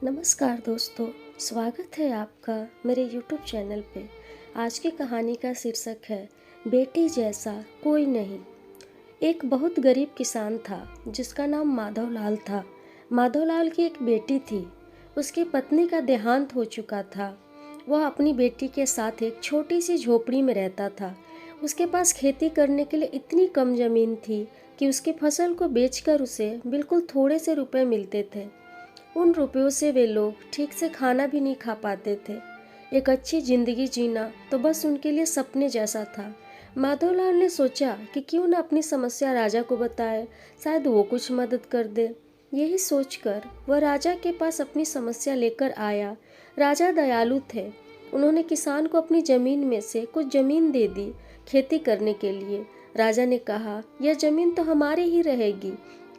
नमस्कार दोस्तों, स्वागत है आपका मेरे YouTube चैनल पे। आज की कहानी का शीर्षक है बेटी जैसा कोई नहीं। एक बहुत गरीब किसान था जिसका नाम माधवलाल था। माधवलाल की एक बेटी थी। उसकी पत्नी का देहांत हो चुका था। वह अपनी बेटी के साथ एक छोटी सी झोपड़ी में रहता था। उसके पास खेती करने के लिए इतनी कम ज़मीन थी कि उसकी फसल को बेचकर उसे बिल्कुल थोड़े से रुपए मिलते थे। उन रुपयों से वे लोग ठीक से खाना भी नहीं खा पाते थे। एक अच्छी जिंदगी जीना तो बस उनके लिए सपने जैसा था। माधवलाल ने सोचा कि क्यों न अपनी समस्या राजा को बताए, शायद वो कुछ मदद कर दे। यही सोचकर वह राजा के पास अपनी समस्या लेकर आया। राजा दयालु थे। उन्होंने किसान को अपनी जमीन में से कुछ जमीन दे दी खेती करने के लिए। राजा ने कहा, यह जमीन तो हमारी ही रहेगी,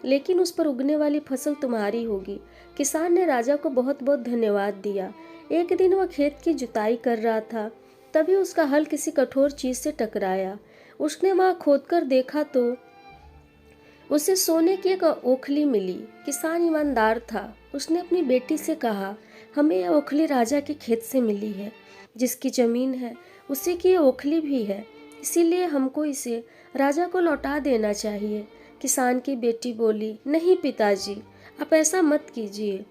लेकिन उस पर उगने वाली फसल तुम्हारी होगी। किसान ने राजा को बहुत बहुत धन्यवाद दिया। एक दिन वह खेत की जुताई कर रहा था, तभी उसका हल किसी कठोर चीज से टकराया। उसने वहां खोदकर देखा तो उसे सोने की एक ओखली मिली। किसान ईमानदार था। उसने अपनी बेटी से कहा, हमें यह ओखली राजा के खेत से मिली है। जिसकी जमीन है उसी की ये ओखली भी है, इसीलिए हमको इसे राजा को लौटा देना चाहिए। किसान की बेटी बोली, नहीं पिताजी, आप ऐसा मत कीजिए।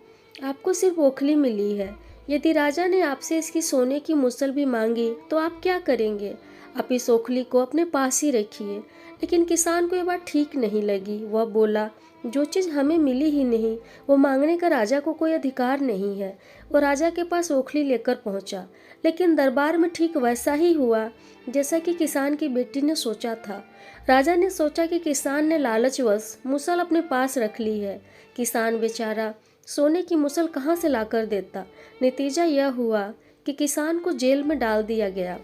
आपको सिर्फ ओखली मिली है। यदि राजा ने आपसे इसकी सोने की मुसल भी मांगी तो आप क्या करेंगे? आप इस ओखली को अपने पास ही रखिए। लेकिन किसान को ये बात ठीक नहीं लगी। वह बोला, जो चीज़ हमें मिली ही नहीं वो मांगने का राजा को कोई अधिकार नहीं है। वो राजा के पास ओखली लेकर पहुंचा, लेकिन दरबार में ठीक वैसा ही हुआ जैसा कि किसान की बेटी ने सोचा था। राजा ने सोचा कि किसान ने लालचवश मुसल अपने पास रख ली है। किसान बेचारा सोने की मुसल कहाँ से लाकर देता। नतीजा यह हुआ कि किसान को जेल में डाल दिया गया।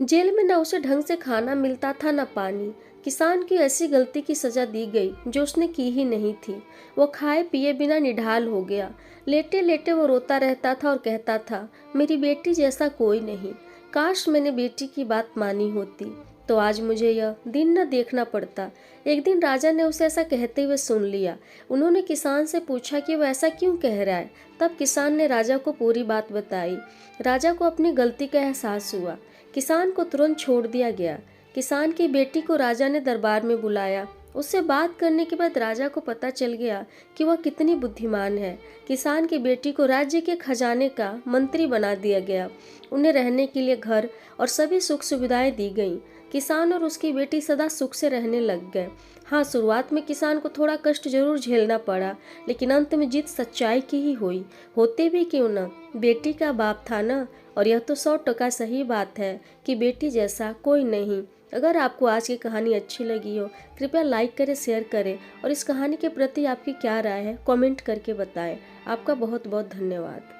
जेल में न उसे ढंग से खाना मिलता था न पानी। किसान की ऐसी गलती की सजा दी गई जो उसने की ही नहीं थी। वो खाए पिए बिना निढाल हो गया। लेटे लेटे वो रोता रहता था और कहता था, मेरी बेटी जैसा कोई नहीं। काश मैंने बेटी की बात मानी होती तो आज मुझे यह दिन न देखना पड़ता। एक दिन राजा ने उसे ऐसा कहते हुए सुन लिया। उन्होंने किसान से पूछा कि वह ऐसा क्यों कह रहा है। तब किसान ने राजा को पूरी बात बताई। राजा को अपनी गलती का एहसास हुआ। किसान को तुरंत छोड़ दिया गया। किसान की बेटी को राजा ने दरबार में बुलाया। उससे बात करने के बाद राजा को पता चल गया कि वह कितनी बुद्धिमान है। किसान की बेटी को राज्य के खजाने का मंत्री बना दिया गया। उन्हें रहने के लिए घर और सभी सुख सुविधाएं दी गईं। किसान और उसकी बेटी सदा सुख से रहने लग गए। हाँ, शुरुआत में किसान को थोड़ा कष्ट जरूर झेलना पड़ा, लेकिन अंत में जीत सच्चाई की ही हुई। होते भी क्यों ना, बेटी का बाप था ना। और यह तो 100% सही बात है कि बेटी जैसा कोई नहीं। अगर आपको आज की कहानी अच्छी लगी हो, कृपया लाइक करें, शेयर करें और इस कहानी के प्रति आपकी क्या राय है कमेंट करके बताएं। आपका बहुत बहुत धन्यवाद।